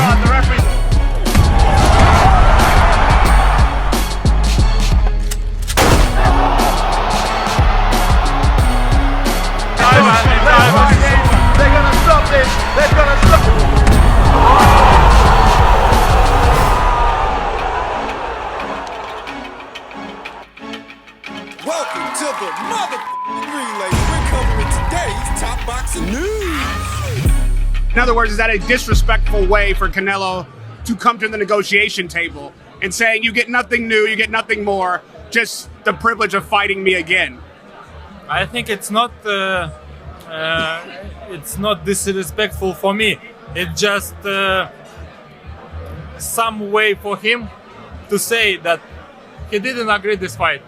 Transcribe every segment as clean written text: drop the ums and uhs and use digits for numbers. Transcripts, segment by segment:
God, the referee. They're gonna stop this. They're gonna stop it. Welcome to the relay. We're covering today's top boxing news. In other words, is that a disrespectful way for Canelo to come to the negotiation table and saying, you get nothing new, you get nothing more, just the privilege of fighting me again? I think it's not disrespectful for me. It's just some way for him to say that he didn't agree this fight.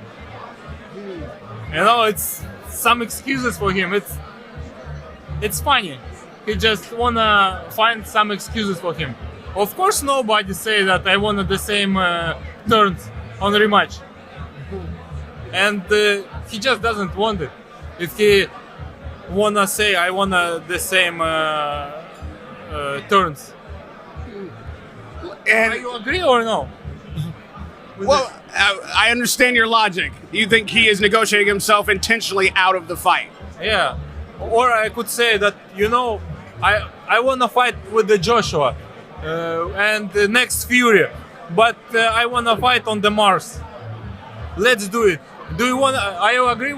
You know, it's some excuses for him. It's funny. He just wanna find some excuses for him. Of course, nobody say that I wanted the same turns on rematch, and he just doesn't want it. If he wanna say I wanna the same turns, And do you agree or no? well, I understand your logic. You think he is negotiating himself intentionally out of the fight. Yeah, or I could say that, you know, I wanna fight with the Joshua and the next Fury, but I wanna fight on the Mars. Let's do it. Do you wanna? Are you agree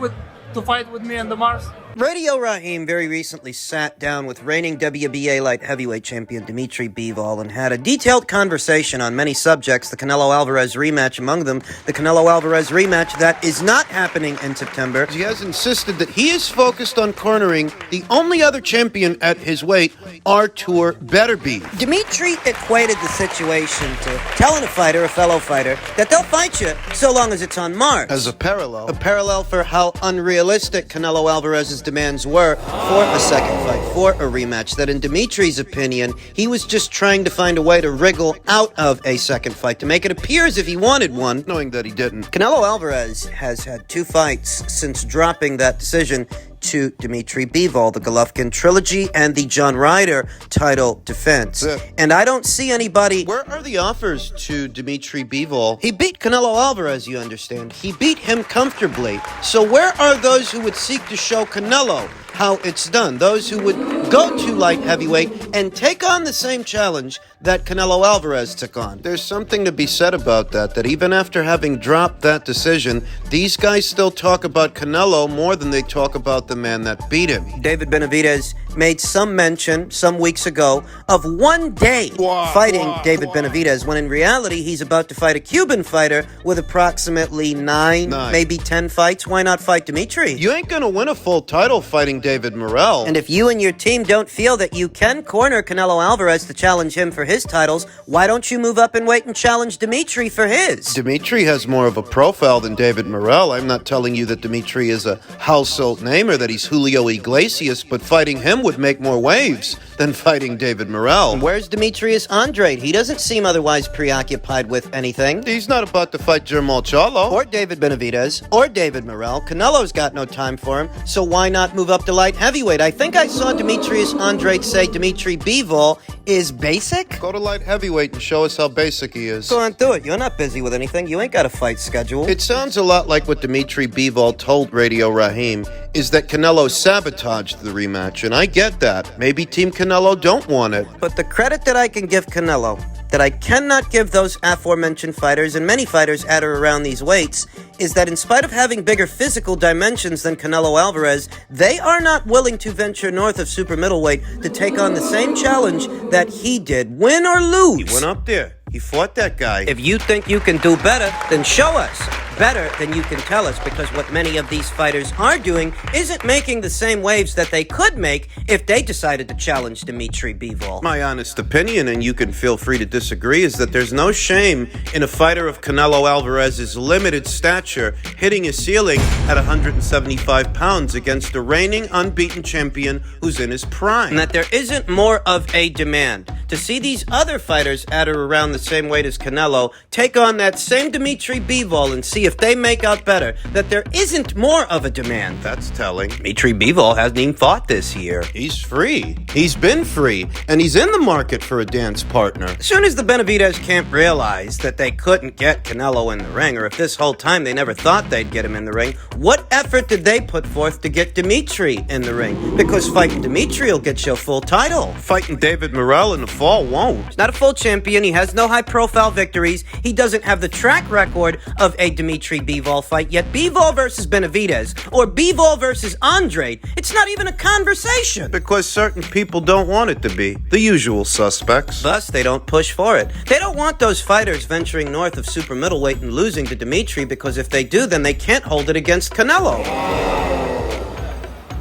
to fight with me on the Mars? Radio Raheem very recently sat down with reigning WBA light heavyweight champion Dimitri Bivol and had a detailed conversation on many subjects, the Canelo-Alvarez rematch among them, the Canelo-Alvarez rematch that is not happening in September. He has insisted that he is focused on cornering the only other champion at his weight, Artur Beterbiev. Dimitri equated the situation to telling a fighter, a fellow fighter, that they'll fight you so long as it's on Mars. As a parallel. A parallel for how unrealistic Canelo-Alvarez's demands were for a second fight, for a rematch, that in Dimitri's opinion, he was just trying to find a way to wriggle out of a second fight, to make it appear as if he wanted one, Knowing that he didn't. Canelo-Alvarez has had 2 fights since dropping that decision to Dimitri Bivol, the Golovkin trilogy and the John Ryder title defense. Yeah. And I don't see anybody... Where are the offers to Dimitri Bivol? He beat Canelo-Alvarez, you understand. He beat him comfortably. So where are those who would seek to show Canelo how it's done? Those who would go to light heavyweight and take on the same challenge that Canelo-Alvarez took on. There's something to be said about that even after having dropped that decision, these guys still talk about Canelo more than they talk about the man that beat him. David Benavidez made some mention some weeks ago of one day fighting David Benavidez, when in reality he's about to fight a Cuban fighter with approximately 9, maybe 10 fights. Why not fight Dimitri? You ain't gonna win a full title fighting David Morrell. And if you and your team don't feel that you can corner Canelo-Alvarez to challenge him for his titles, why don't you move up and wait and challenge Dimitri for his? Dimitri has more of a profile than David Morrell. I'm not telling you that Dimitri is a household name or that he's Julio Iglesias, but fighting him would make more waves than fighting David Morrell. Where's Demetrius Andrade? He doesn't seem otherwise preoccupied with anything. He's not about to fight Jermall Charlo. Or David Benavidez, or David Morrell. Canelo's got no time for him, so why not move up to light heavyweight? I think I saw Demetrius Andrade say Dimitri Bivol is basic? Go to light heavyweight and show us how basic he is. Go on, do it. You're not busy with anything. You ain't got a fight schedule. It sounds a lot like what Dimitri Bivol told Radio Raheem, is that Canelo sabotaged the rematch, and I get that. Maybe Team Canelo don't want it. But the credit that I can give Canelo, that I cannot give those aforementioned fighters and many fighters at or around these weights, is that in spite of having bigger physical dimensions than Canelo-Alvarez, they are not willing to venture north of super middleweight to take on the same challenge that he did, win or lose. He went up there. He fought that guy. If you think you can do better, then show us. Better than you can tell us, because what many of these fighters are doing isn't making the same waves that they could make if they decided to challenge Dimitri Bivol. My honest opinion, and you can feel free to disagree, is that there's no shame in a fighter of Canelo Alvarez's limited stature hitting a ceiling at 175 pounds against a reigning unbeaten champion who's in his prime. And that there isn't more of a demand to see these other fighters at or around the same weight as Canelo take on that same Dimitri Bivol and see if they make out better, that there isn't more of a demand. That's telling. Dimitri Bivol hasn't even fought this year. He's free. He's been free, and he's in the market for a dance partner. As soon as the Benavidez camp realized that they couldn't get Canelo in the ring, or if this whole time they never thought they'd get him in the ring, what effort did they put forth to get Dimitri in the ring? Because fighting Dimitri will get you a full title. Fighting David Morrell in the fall won't. He's not a full champion. He has no high-profile victories. He doesn't have the track record of a Dimitri Bivol fight, yet Bivol versus Benavidez, or Bivol versus Andre, it's not even a conversation. Because certain people don't want it to be. The usual suspects. Thus, they don't push for it. They don't want those fighters venturing north of super middleweight and losing to Dimitri, because if they do, then they can't hold it against Canelo.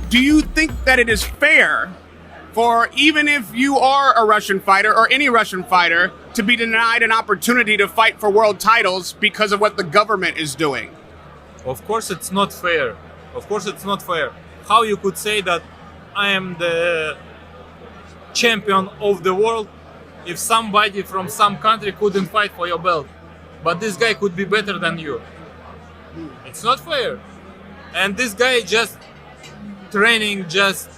Do you think that it is fair for, even if you are a Russian fighter or any Russian fighter, to be denied an opportunity to fight for world titles because of what the government is doing? Of course it's not fair. Of course it's not fair. How you could say that I am the champion of the world if somebody from some country couldn't fight for your belt, but this guy could be better than you? It's not fair. And this guy just training, just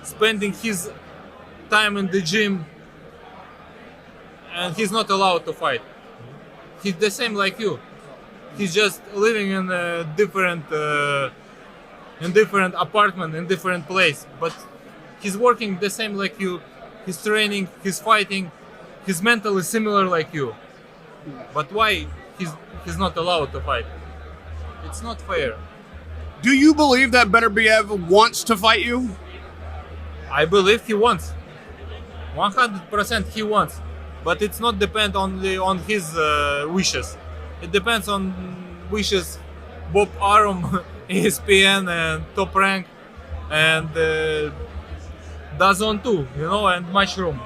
spending his time in the gym, and he's not allowed to fight. He's the same like you. He's just living in a different apartment, in different place, but he's working the same like you. He's training, he's fighting, his mental is similar like you. But why he's not allowed to fight? It's not fair. Do you believe that Beterbiev wants to fight you? I believe he wants. 100% he wants. But it's not depend only on his wishes. It depends on wishes Bob Arum, ESPN, and Top Rank, and DAZN too, and Mushroom.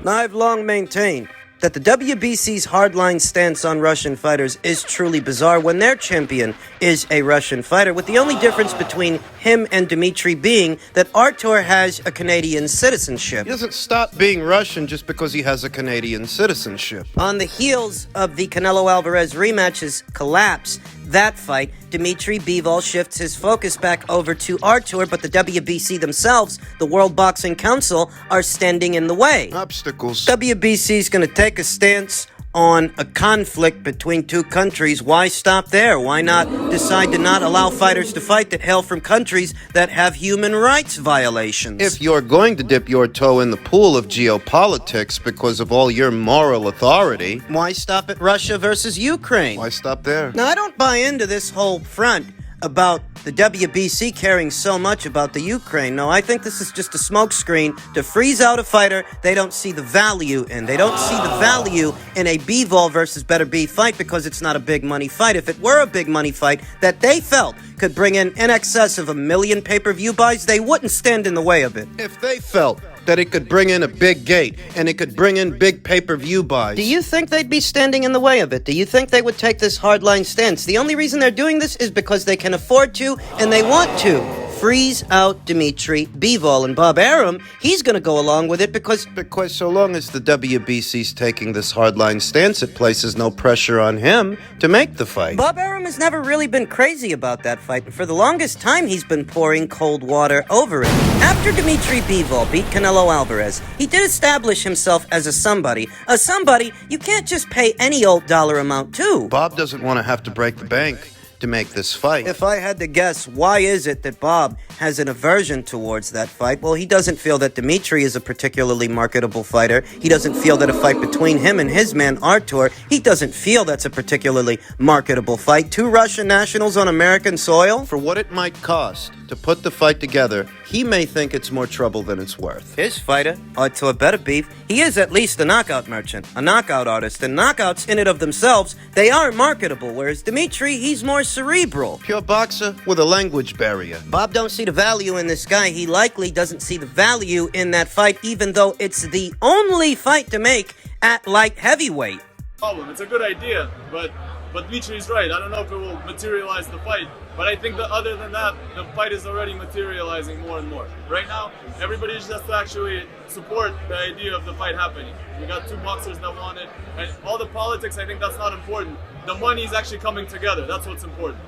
I've long maintained that the WBC's hardline stance on Russian fighters is truly bizarre when their champion is a Russian fighter, with the only difference between him and Dimitri being that Artur has a Canadian citizenship. He doesn't stop being Russian just because he has a Canadian citizenship. On the heels of the Canelo-Alvarez rematch's collapse, that fight, Dimitri Bivol shifts his focus back over to Artur, but the WBC themselves, the World Boxing Council, are standing in the way. Obstacles. WBC's going to take a stance on a conflict between two countries. Why stop there? Why not decide to not allow fighters to fight that hail from countries that have human rights violations? If you're going to dip your toe in the pool of geopolitics because of all your moral authority, why stop at Russia versus Ukraine? why stop there? Now, I don't buy into this whole front about the WBC caring so much about the Ukraine. No, I think this is just a smokescreen to freeze out a fighter they don't see the value in. They don't see the value in a Bivol versus Beterbiev fight because it's not a big money fight. If it were a big money fight that they felt could bring in excess of 1 million pay-per-view buys, they wouldn't stand in the way of it. If they felt that it could bring in a big gate and it could bring in big pay-per-view buys. Do you think they'd be standing in the way of it? Do you think they would take this hardline stance? The only reason they're doing this is because they can afford to and they want to. Freeze out Dimitri Bivol. And Bob Arum, he's going to go along with it because so long as the WBC's taking this hardline stance, it places no pressure on him to make the fight. Bob Arum has never really been crazy about that fight, and for the longest time he's been pouring cold water over it. After Dimitri Bivol beat Canelo Alvarez, he did establish himself as a somebody. A somebody you can't just pay any old dollar amount to. Bob doesn't want to have to break the bank to make this fight. If I had to guess, why is it that Bob has an aversion towards that fight? Well, he doesn't feel that Dimitri is a particularly marketable fighter. He doesn't feel that a fight between him and his man Artur, he doesn't feel that's a particularly marketable fight. Two Russian nationals on American soil? For what it might cost to put the fight together, he may think it's more trouble than it's worth. His fighter, Artur Beterbiev, he is at least a knockout merchant, a knockout artist, and knockouts in and of themselves, they are marketable, whereas Dimitri, he's more cerebral. Pure boxer with a language barrier. Bob don't see the value in this guy. He likely doesn't see the value in that fight, even though it's the only fight to make at light heavyweight. It's a good idea, but But Dmitri's right. I don't know if it will materialize the fight, but I think that other than that, the fight is already materializing more and more. Right now, everybody just has to actually support the idea of the fight happening. We got two boxers that want it, and all the politics, I think that's not important. The money is actually coming together. That's what's important.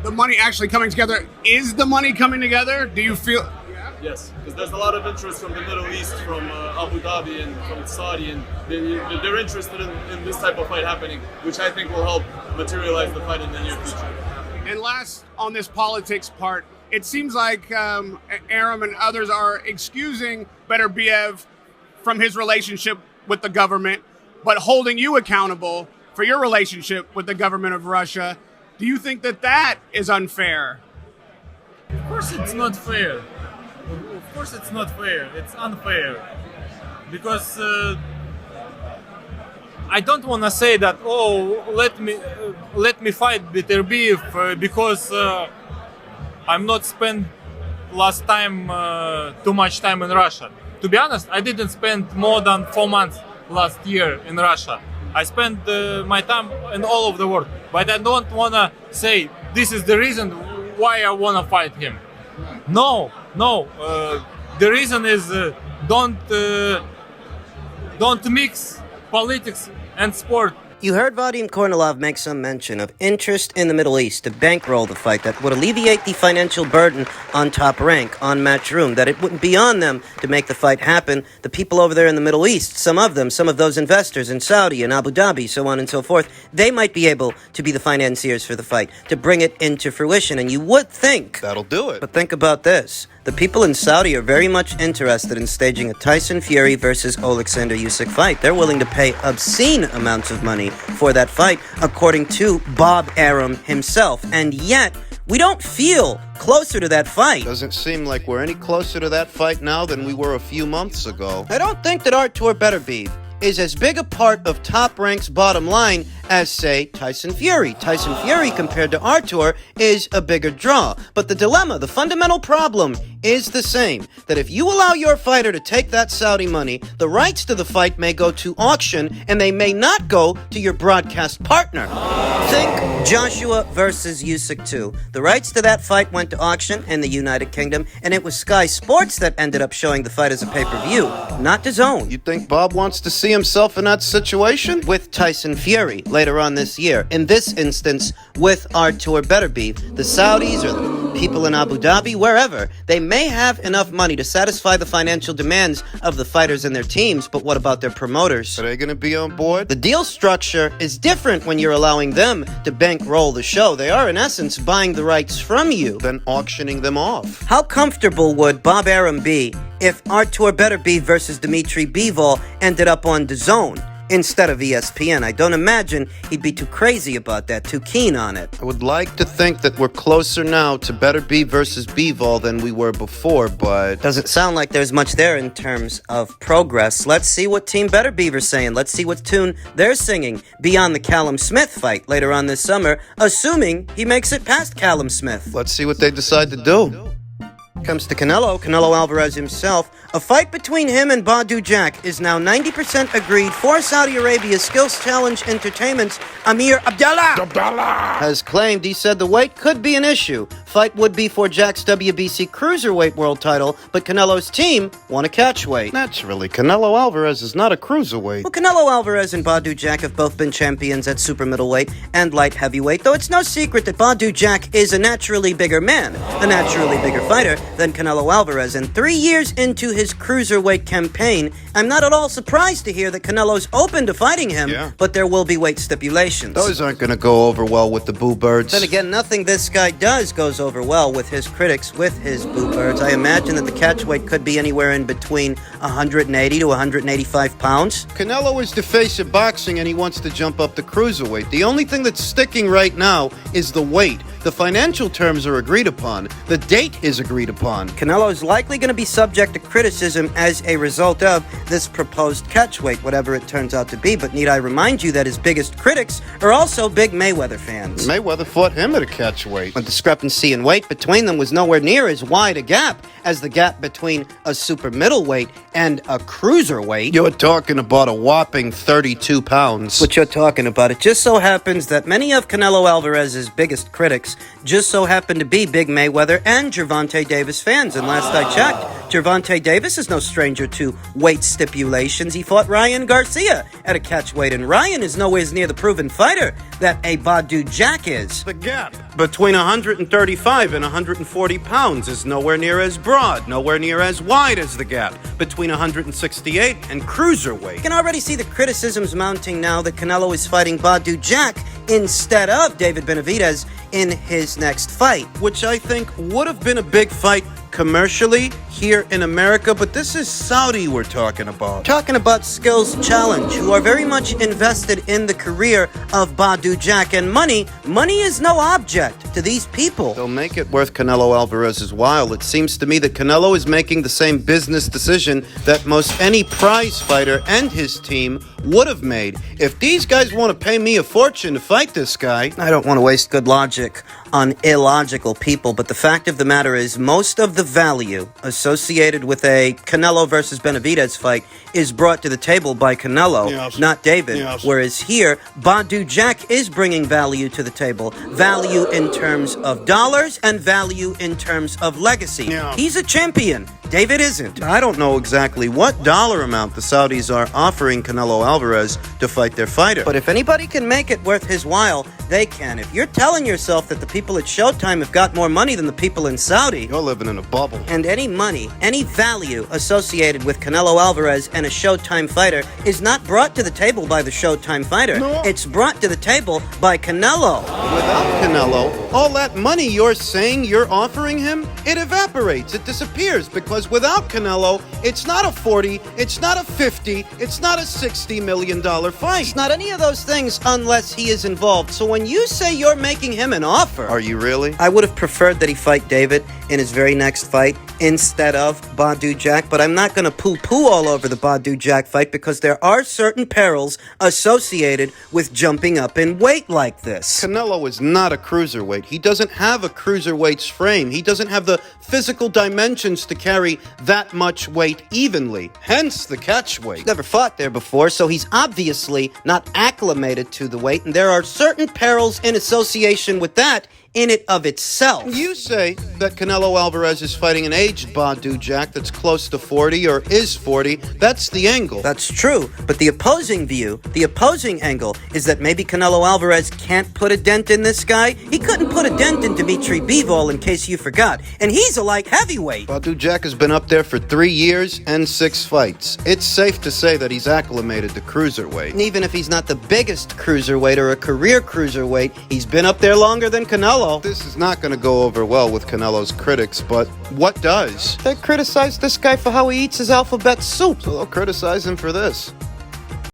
The money actually coming together. Is the money coming together? Do you feel? Yes, because there's a lot of interest from the Middle East, from Abu Dhabi and from Saudi, and they're interested in this type of fight happening, which I think will help materialize the fight in the near future. And last on this politics part, it seems like Arum and others are excusing Beterbiev from his relationship with the government, but holding you accountable for your relationship with the government of Russia. Do you think that that is unfair? Of course it's not fair. Of course it's not fair. It's unfair. Because I don't want to say that, oh, let me fight Beterbiev because I'm not spend last time too much time in Russia. To be honest, I didn't spend more than 4 months last year in Russia. I spent my time in all over the world. But I don't want to say this is the reason why I want to fight him. No. The reason is don't mix politics and sport. You heard Vadim Kornilov make some mention of interest in the Middle East to bankroll the fight that would alleviate the financial burden on Top Rank, on Matchroom, that it wouldn't be on them to make the fight happen. The people over there in the Middle East, some of those investors in Saudi and Abu Dhabi, so on and so forth, they might be able to be the financiers for the fight, to bring it into fruition. And you would think... That'll do it. But think about this. The people in Saudi are very much interested in staging a Tyson Fury versus Alexander Usyk fight. They're willing to pay obscene amounts of money for that fight, according to Bob Arum himself. And yet, we don't feel closer to that fight. Doesn't seem like we're any closer to that fight now than we were a few months ago. I don't think that Artur Beterbiev is as big a part of Top Rank's bottom line as, say, Tyson Fury. Tyson Fury, compared to Artur, is a bigger draw. But the dilemma, the fundamental problem, is the same. That if you allow your fighter to take that Saudi money, the rights to the fight may go to auction, and they may not go to your broadcast partner. Think Joshua versus Usyk 2. The rights to that fight went to auction in the United Kingdom, and it was Sky Sports that ended up showing the fight as a pay-per-view, not DAZN. You think Bob wants to see himself in that situation? With Tyson Fury later on this year. In this instance, with Artur Beterbiev. The Saudis or the people in Abu Dhabi, wherever, they may have enough money to satisfy the financial demands of the fighters and their teams, but what about their promoters? Are they going to be on board? The deal structure is different when you're allowing them to bankroll the show. They are, in essence, buying the rights from you. Then auctioning them off. How comfortable would Bob Arum be if Artur Beterbiev versus Dmitry Bivol ended up on DAZN instead of ESPN? I don't imagine he'd be too crazy about that, too keen on it. I would like to think that we're closer now to Beterbiev versus Bivol than we were before, but... Doesn't sound like there's much there in terms of progress. Let's see what Team Beterbiev are saying. Let's see what tune they're singing beyond the Callum Smith fight later on this summer, assuming he makes it past Callum Smith. Let's see what they decide to do. Comes to Canelo Alvarez himself. A fight between him and Badu Jack is now 90% agreed for Saudi Arabia's Skills Challenge Entertainment's Amir Abdallah has claimed. He said the weight could be an issue. Fight would be for Jack's WBC Cruiserweight World title, but Canelo's team want a catchweight. Naturally, Canelo Alvarez is not a cruiserweight. Well, Canelo Alvarez and Badu Jack have both been champions at super middleweight and light heavyweight, though it's no secret that Badu Jack is a naturally bigger man, a naturally bigger fighter than Canelo Alvarez. And 3 years into his cruiserweight campaign, I'm not at all surprised to hear that Canelo's open to fighting him, but there will be weight stipulations. Those aren't going to go over well with the Boo Birds. Then again, nothing this guy does goes over well with his critics, with his Boo Birds. I imagine that the catchweight could be anywhere in between 180 to 185 pounds. Canelo is the face of boxing and he wants to jump up the cruiserweight. The only thing that's sticking right now is the weight. The financial terms are agreed upon. The date is agreed upon. Canelo is likely going to be subject to criticism as a result of this proposed catchweight, whatever it turns out to be. But need I remind you that his biggest critics are also big Mayweather fans. Mayweather fought him at a catchweight. The discrepancy in weight between them was nowhere near as wide a gap as the gap between a super middleweight and a cruiserweight. You're talking about a whopping 32 pounds. What you're talking about. It just so happens that many of Canelo Alvarez's biggest critics just so happen to be big Mayweather and Gervonta Davis fans. And last I checked, Gervonta Davis is no stranger to weight stipulations. He fought Ryan Garcia at a catchweight, and Ryan is nowhere near the proven fighter that a Badu Jack is. The gap between 135 and 140 pounds is nowhere near as broad, nowhere near as wide as the gap between 168 and cruiserweight. You can already see the criticisms mounting now that Canelo is fighting Badu Jack instead of David Benavidez in his next fight. Which I think would have been a big fight commercially here in America, but this is Saudi we're talking about. Talking about Skills Challenge, who are very much invested in the career of Badu Jack, and money is no object to these people. They'll make it worth Canelo Alvarez's while. It seems to me that Canelo is making the same business decision that most any prize fighter and his team would have made. If these guys want to pay me a fortune to fight this guy, I don't want to waste good logic on illogical people, but the fact of the matter is most of the value associated with a Canelo versus Benavidez fight is brought to the table by Canelo, not David. Whereas here, Badu Jack is bringing value to the table. Value in terms of dollars and value in terms of legacy. He's a champion. David isn't. I don't know exactly what dollar amount the Saudis are offering Canelo Alvarez to fight their fighter. But if anybody can make it worth his while, they can. If you're telling yourself that the people at Showtime have got more money than the people in Saudi, you're living in a bubble. And any money, any value associated with Canelo Alvarez and a Showtime fighter is not brought to the table by the Showtime fighter. No. It's brought to the table by Canelo. Without Canelo, all that money you're saying you're offering him, it evaporates, it disappears, because without Canelo, it's not a 40, it's not a 50, it's not a $60 million fight. It's not any of those things unless he is involved. So when you say you're making him an offer... Are you really? I would have preferred that he fight David in his very next fight instead of Badu Jack, but I'm not going to poo-poo all over the Badu Jack fight because there are certain perils associated with jumping up in weight like this. Canelo is not a cruiserweight. He doesn't have a cruiserweight's frame. He doesn't have the physical dimensions to carry that much weight evenly. Hence the catchweight. Never fought there before, so he's obviously not acclimated to the weight, and there are certain perils in association with that in it of itself. You say that Canelo Alvarez is fighting an aged Badu Jack that's close to 40 or is 40. That's the angle. That's true, but the opposing view, the opposing angle, is that maybe Canelo Alvarez can't put a dent in this guy. He couldn't put a dent in Dimitri Bivol, in case you forgot, and he's a light heavyweight. Badu Jack has been up there for 3 years and 6 fights. It's safe to say that he's acclimated to cruiserweight. And even if he's not the biggest cruiserweight or a career cruiserweight, he's been up there longer than Canelo. This is not going to go over well with Canelo's critics, but what does? They criticize this guy for how he eats his alphabet soup. So they'll criticize him for this.